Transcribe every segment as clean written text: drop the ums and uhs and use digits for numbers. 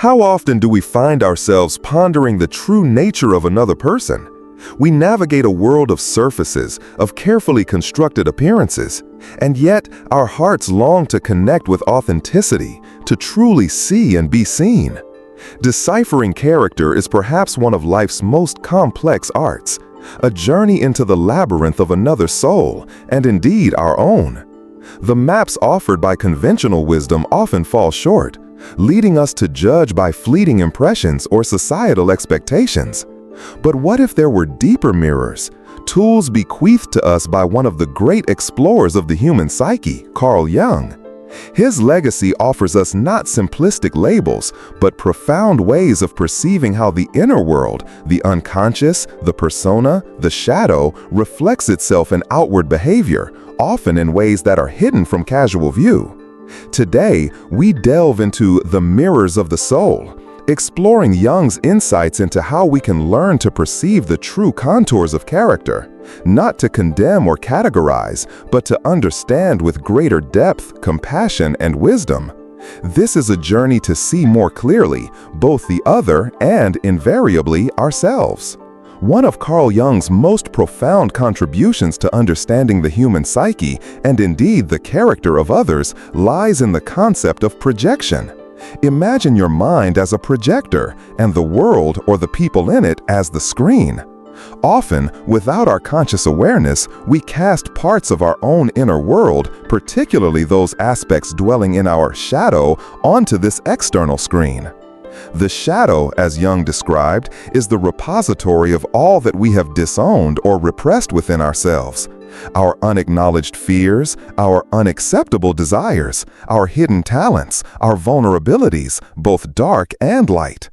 How often do we find ourselves pondering the true nature of another person? We navigate a world of surfaces, of carefully constructed appearances, and yet our hearts long to connect with authenticity, to truly see and be seen. Deciphering character is perhaps one of life's most complex arts, a journey into the labyrinth of another soul, and indeed our own. The maps offered by conventional wisdom often fall short, leading us to judge by fleeting impressions or societal expectations. But what if there were deeper mirrors, tools bequeathed to us by one of the great explorers of the human psyche, Carl Jung? His legacy offers us not simplistic labels, but profound ways of perceiving how the inner world, the unconscious, the persona, the shadow, reflects itself in outward behavior, often in ways that are hidden from casual view. Today, we delve into the mirrors of the soul, exploring Jung's insights into how we can learn to perceive the true contours of character, not to condemn or categorize, but to understand with greater depth, compassion, and wisdom. This is a journey to see more clearly both the other and, invariably, ourselves. One of Carl Jung's most profound contributions to understanding the human psyche, and indeed the character of others, lies in the concept of projection. Imagine your mind as a projector, and the world or the people in it as the screen. Often, without our conscious awareness, we cast parts of our own inner world, particularly those aspects dwelling in our shadow, onto this external screen. The shadow, as Jung described, is the repository of all that we have disowned or repressed within ourselves. Our unacknowledged fears, our unacceptable desires, our hidden talents, our vulnerabilities, both dark and light.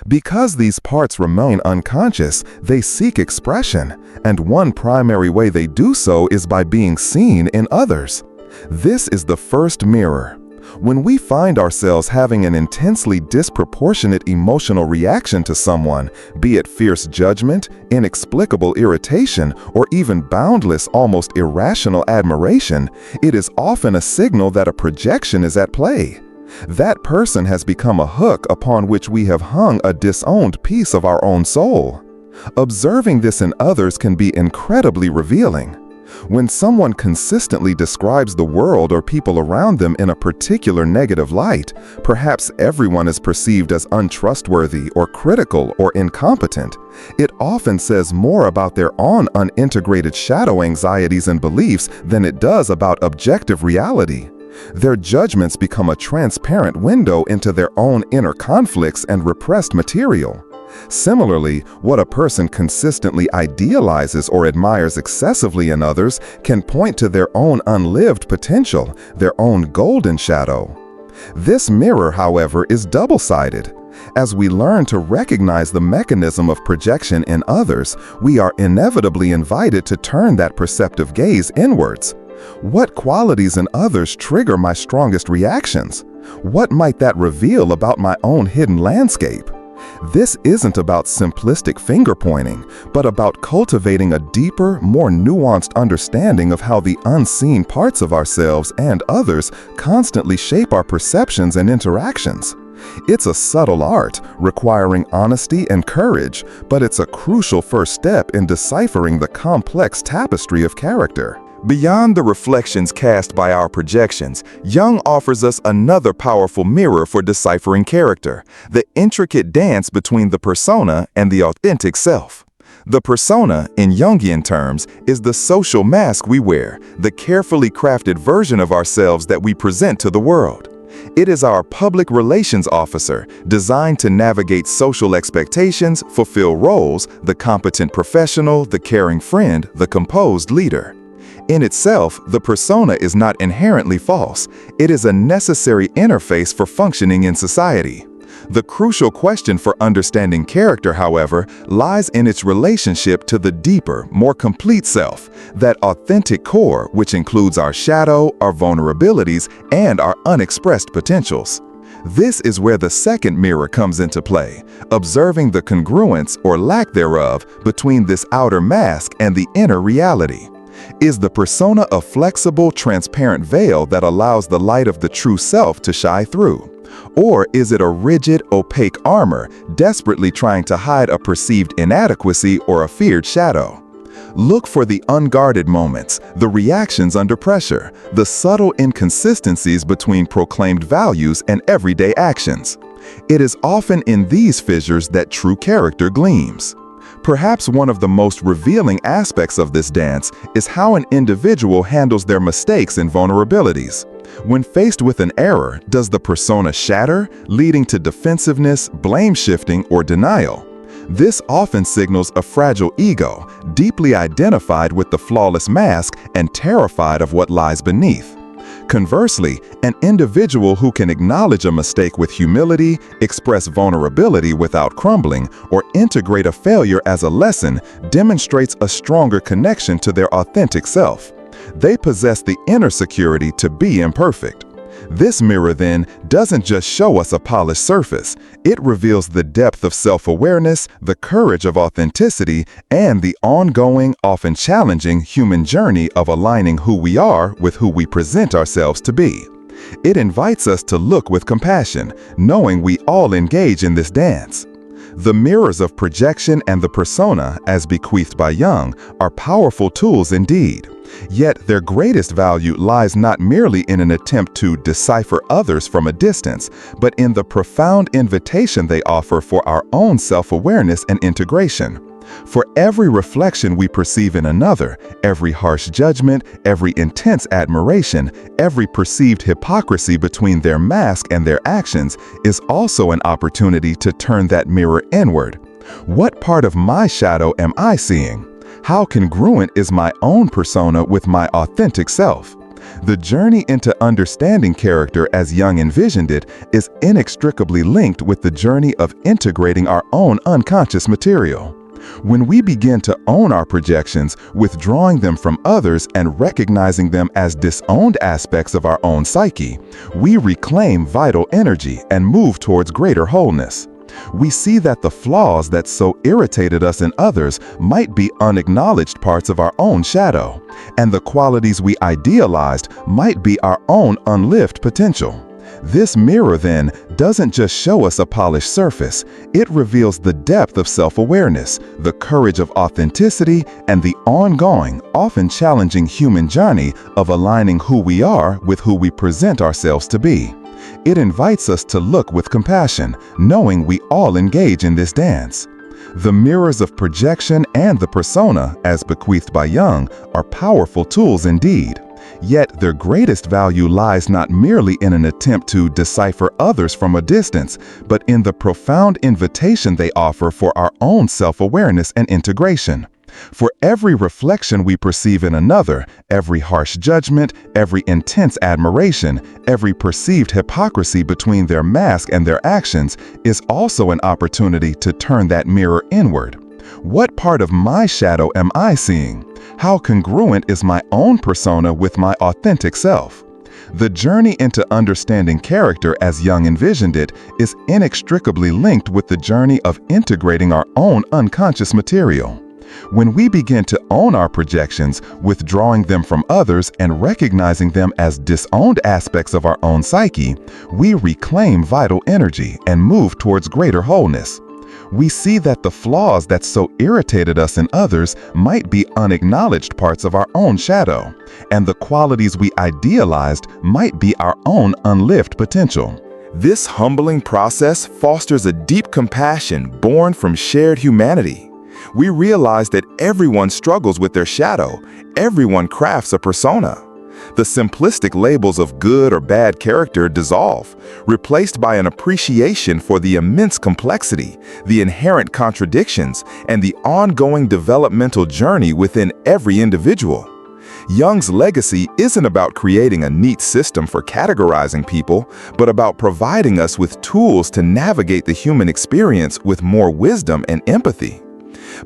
Because these parts remain unconscious, they seek expression, and one primary way they do so is by being seen in others. This is the first mirror. When we find ourselves having an intensely disproportionate emotional reaction to someone, be it fierce judgment, inexplicable irritation, or even boundless, almost irrational admiration, it is often a signal that a projection is at play. That person has become a hook upon which we have hung a disowned piece of our own soul. Observing this in others can be incredibly revealing. When someone consistently describes the world or people around them in a particular negative light, perhaps everyone is perceived as untrustworthy or critical or incompetent. It often says more about their own unintegrated shadow anxieties and beliefs than it does about objective reality. Their judgments become a transparent window into their own inner conflicts and repressed material. Similarly, what a person consistently idealizes or admires excessively in others can point to their own unlived potential, their own golden shadow. This mirror, however, is double-sided. As we learn to recognize the mechanism of projection in others, we are inevitably invited to turn that perceptive gaze inwards. What qualities in others trigger my strongest reactions? What might that reveal about my own hidden landscape? This isn't about simplistic finger-pointing, but about cultivating a deeper, more nuanced understanding of how the unseen parts of ourselves and others constantly shape our perceptions and interactions. It's a subtle art, requiring honesty and courage, but it's a crucial first step in deciphering the complex tapestry of character. Beyond the reflections cast by our projections, Jung offers us another powerful mirror for deciphering character, the intricate dance between the persona and the authentic self. The persona, in Jungian terms, is the social mask we wear, the carefully crafted version of ourselves that we present to the world. It is our public relations officer, designed to navigate social expectations, fulfill roles, the competent professional, the caring friend, the composed leader. In itself, the persona is not inherently false. It is a necessary interface for functioning in society. The crucial question for understanding character, however, lies in its relationship to the deeper, more complete self, that authentic core which includes our shadow, our vulnerabilities, and our unexpressed potentials. This is where the second mirror comes into play, observing the congruence or lack thereof between this outer mask and the inner reality. Is the persona a flexible, transparent veil that allows the light of the true self to shine through? Or is it a rigid, opaque armor, desperately trying to hide a perceived inadequacy or a feared shadow? Look for the unguarded moments, the reactions under pressure, the subtle inconsistencies between proclaimed values and everyday actions. It is often in these fissures that true character gleams. Perhaps one of the most revealing aspects of this dance is how an individual handles their mistakes and vulnerabilities. When faced with an error, does the persona shatter, leading to defensiveness, blame shifting, or denial? This often signals a fragile ego, deeply identified with the flawless mask and terrified of what lies beneath. Conversely, an individual who can acknowledge a mistake with humility, express vulnerability without crumbling, or integrate a failure as a lesson demonstrates a stronger connection to their authentic self. They possess the inner security to be imperfect. This mirror, then, doesn't just show us a polished surface. It reveals the depth of self-awareness, the courage of authenticity, and the ongoing, often challenging human journey of aligning who we are with who we present ourselves to be. It invites us to look with compassion, knowing we all engage in this dance. The mirrors of projection and the persona, as bequeathed by Jung, are powerful tools indeed. Yet their greatest value lies not merely in an attempt to decipher others from a distance, but in the profound invitation they offer for our own self-awareness and integration. For every reflection we perceive in another, every harsh judgment, every intense admiration, every perceived hypocrisy between their mask and their actions is also an opportunity to turn that mirror inward. What part of my shadow am I seeing? How congruent is my own persona with my authentic self? The journey into understanding character as Jung envisioned it is inextricably linked with the journey of integrating our own unconscious material. When we begin to own our projections, withdrawing them from others and recognizing them as disowned aspects of our own psyche, we reclaim vital energy and move towards greater wholeness. We see that the flaws that so irritated us in others might be unacknowledged parts of our own shadow, and the qualities we idealized might be our own unlived potential. This mirror, then, doesn't just show us a polished surface. It reveals the depth of self-awareness, the courage of authenticity, and the ongoing, often challenging human journey of aligning who we are with who we present ourselves to be. It invites us to look with compassion, knowing we all engage in this dance. The mirrors of projection and the persona, as bequeathed by Jung, are powerful tools indeed. Yet their greatest value lies not merely in an attempt to decipher others from a distance, but in the profound invitation they offer for our own self-awareness and integration. For every reflection we perceive in another, every harsh judgment, every intense admiration, every perceived hypocrisy between their mask and their actions is also an opportunity to turn that mirror inward. What part of my shadow am I seeing? How congruent is my own persona with my authentic self? The journey into understanding character as Jung envisioned it is inextricably linked with the journey of integrating our own unconscious material. When we begin to own our projections, withdrawing them from others and recognizing them as disowned aspects of our own psyche, we reclaim vital energy and move towards greater wholeness. We see that the flaws that so irritated us in others might be unacknowledged parts of our own shadow, and the qualities we idealized might be our own unlived potential. This humbling process fosters a deep compassion born from shared humanity. We realize that everyone struggles with their shadow, everyone crafts a persona. The simplistic labels of good or bad character dissolve, replaced by an appreciation for the immense complexity, the inherent contradictions, and the ongoing developmental journey within every individual. Jung's legacy isn't about creating a neat system for categorizing people, but about providing us with tools to navigate the human experience with more wisdom and empathy.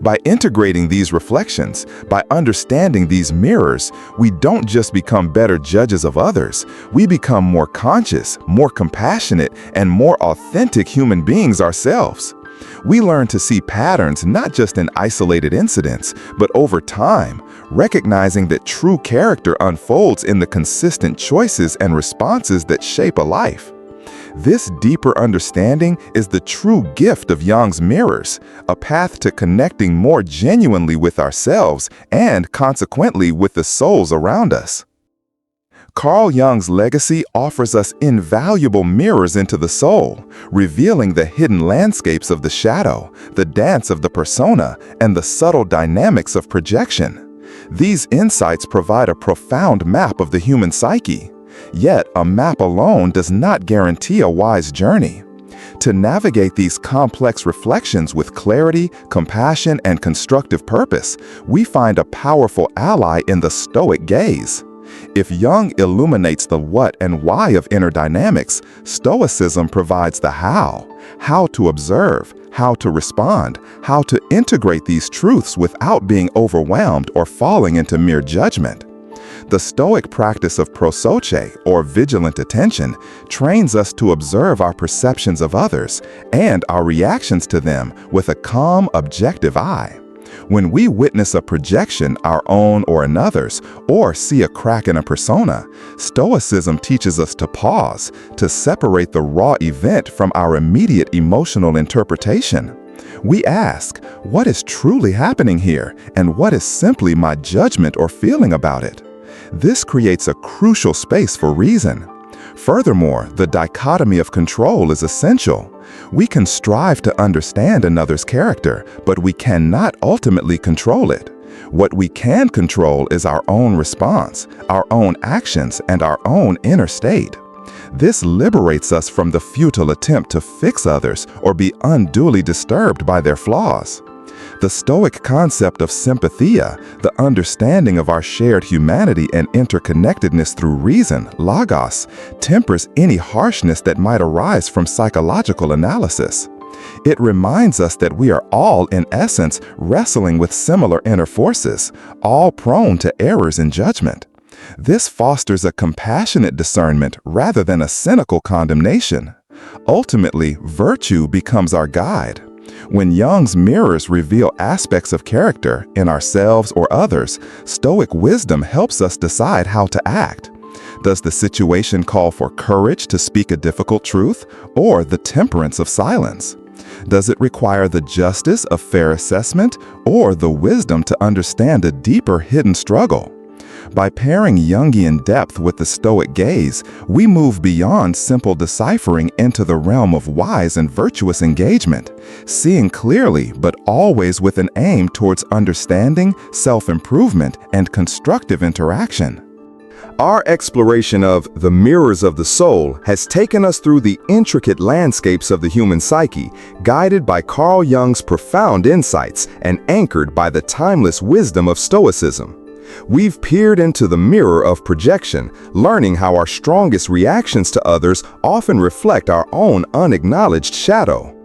By integrating these reflections, by understanding these mirrors, we don't just become better judges of others, we become more conscious, more compassionate, and more authentic human beings ourselves. We learn to see patterns not just in isolated incidents, but over time, recognizing that true character unfolds in the consistent choices and responses that shape a life. This deeper understanding is the true gift of Jung's mirrors, a path to connecting more genuinely with ourselves and, consequently, with the souls around us. Carl Jung's legacy offers us invaluable mirrors into the soul, revealing the hidden landscapes of the shadow, the dance of the persona, and the subtle dynamics of projection. These insights provide a profound map of the human psyche. Yet, a map alone does not guarantee a wise journey. To navigate these complex reflections with clarity, compassion, and constructive purpose, we find a powerful ally in the Stoic gaze. If Jung illuminates the what and why of inner dynamics, Stoicism provides the how to observe, how to respond, how to integrate these truths without being overwhelmed or falling into mere judgment. The Stoic practice of prosoche, or vigilant attention, trains us to observe our perceptions of others and our reactions to them with a calm, objective eye. When we witness a projection, our own or another's, or see a crack in a persona, Stoicism teaches us to pause, to separate the raw event from our immediate emotional interpretation. We ask, what is truly happening here, and what is simply my judgment or feeling about it? This creates a crucial space for reason. Furthermore, the dichotomy of control is essential. We can strive to understand another's character, but we cannot ultimately control it. What we can control is our own response, our own actions, and our own inner state. This liberates us from the futile attempt to fix others or be unduly disturbed by their flaws. The Stoic concept of sympathia, the understanding of our shared humanity and interconnectedness through reason, logos, tempers any harshness that might arise from psychological analysis. It reminds us that we are all, in essence, wrestling with similar inner forces, all prone to errors in judgment. This fosters a compassionate discernment rather than a cynical condemnation. Ultimately, virtue becomes our guide. When Jung's mirrors reveal aspects of character in ourselves or others, Stoic wisdom helps us decide how to act. Does the situation call for courage to speak a difficult truth, or the temperance of silence? Does it require the justice of fair assessment, or the wisdom to understand a deeper hidden struggle? By pairing Jungian depth with the Stoic gaze, we move beyond simple deciphering into the realm of wise and virtuous engagement, seeing clearly but always with an aim towards understanding, self-improvement, and constructive interaction. Our exploration of the mirrors of the soul has taken us through the intricate landscapes of the human psyche, guided by Carl Jung's profound insights and anchored by the timeless wisdom of Stoicism. We've peered into the mirror of projection, learning how our strongest reactions to others often reflect our own unacknowledged shadow.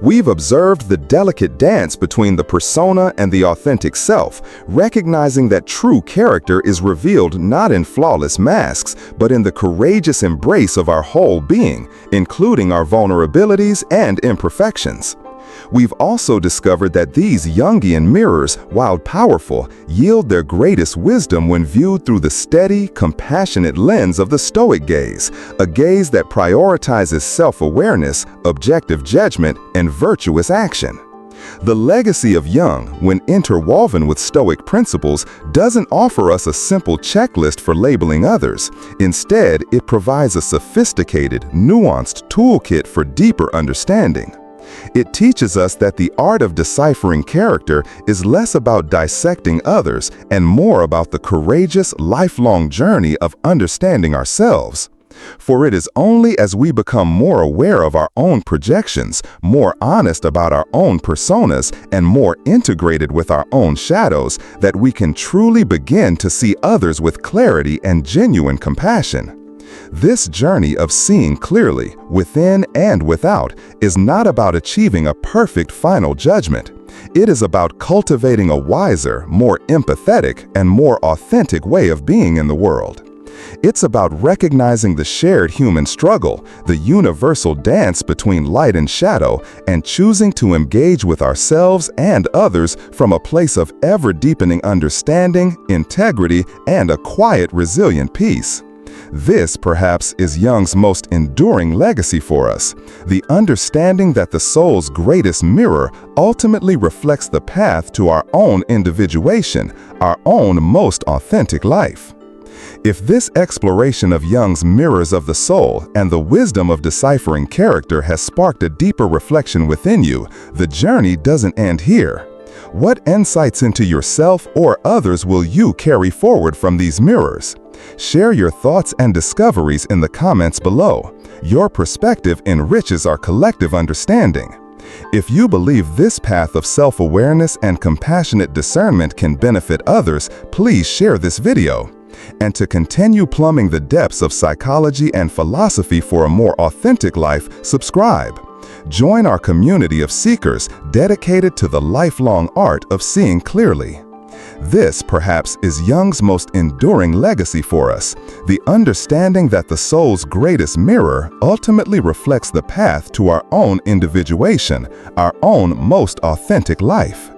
We've observed the delicate dance between the persona and the authentic self, recognizing that true character is revealed not in flawless masks, but in the courageous embrace of our whole being, including our vulnerabilities and imperfections. We've also discovered that these Jungian mirrors, while powerful, yield their greatest wisdom when viewed through the steady, compassionate lens of the Stoic gaze, a gaze that prioritizes self-awareness, objective judgment, and virtuous action. The legacy of Jung, when interwoven with Stoic principles, doesn't offer us a simple checklist for labeling others. Instead, it provides a sophisticated, nuanced toolkit for deeper understanding. It teaches us that the art of deciphering character is less about dissecting others and more about the courageous, lifelong journey of understanding ourselves. For it is only as we become more aware of our own projections, more honest about our own personas, and more integrated with our own shadows that we can truly begin to see others with clarity and genuine compassion. This journey of seeing clearly, within and without, is not about achieving a perfect final judgment. It is about cultivating a wiser, more empathetic, and more authentic way of being in the world. It's about recognizing the shared human struggle, the universal dance between light and shadow, and choosing to engage with ourselves and others from a place of ever-deepening understanding, integrity, and a quiet, resilient peace. This, perhaps, is Jung's most enduring legacy for us, the understanding that the soul's greatest mirror ultimately reflects the path to our own individuation, our own most authentic life. If this exploration of Jung's mirrors of the soul and the wisdom of deciphering character has sparked a deeper reflection within you, the journey doesn't end here. What insights into yourself or others will you carry forward from these mirrors? Share your thoughts and discoveries in the comments below. Your perspective enriches our collective understanding. If you believe this path of self-awareness and compassionate discernment can benefit others, please share this video. And to continue plumbing the depths of psychology and philosophy for a more authentic life, subscribe. Join our community of seekers dedicated to the lifelong art of seeing clearly. This, perhaps, is Jung's most enduring legacy for us, the understanding that the soul's greatest mirror ultimately reflects the path to our own individuation, our own most authentic life.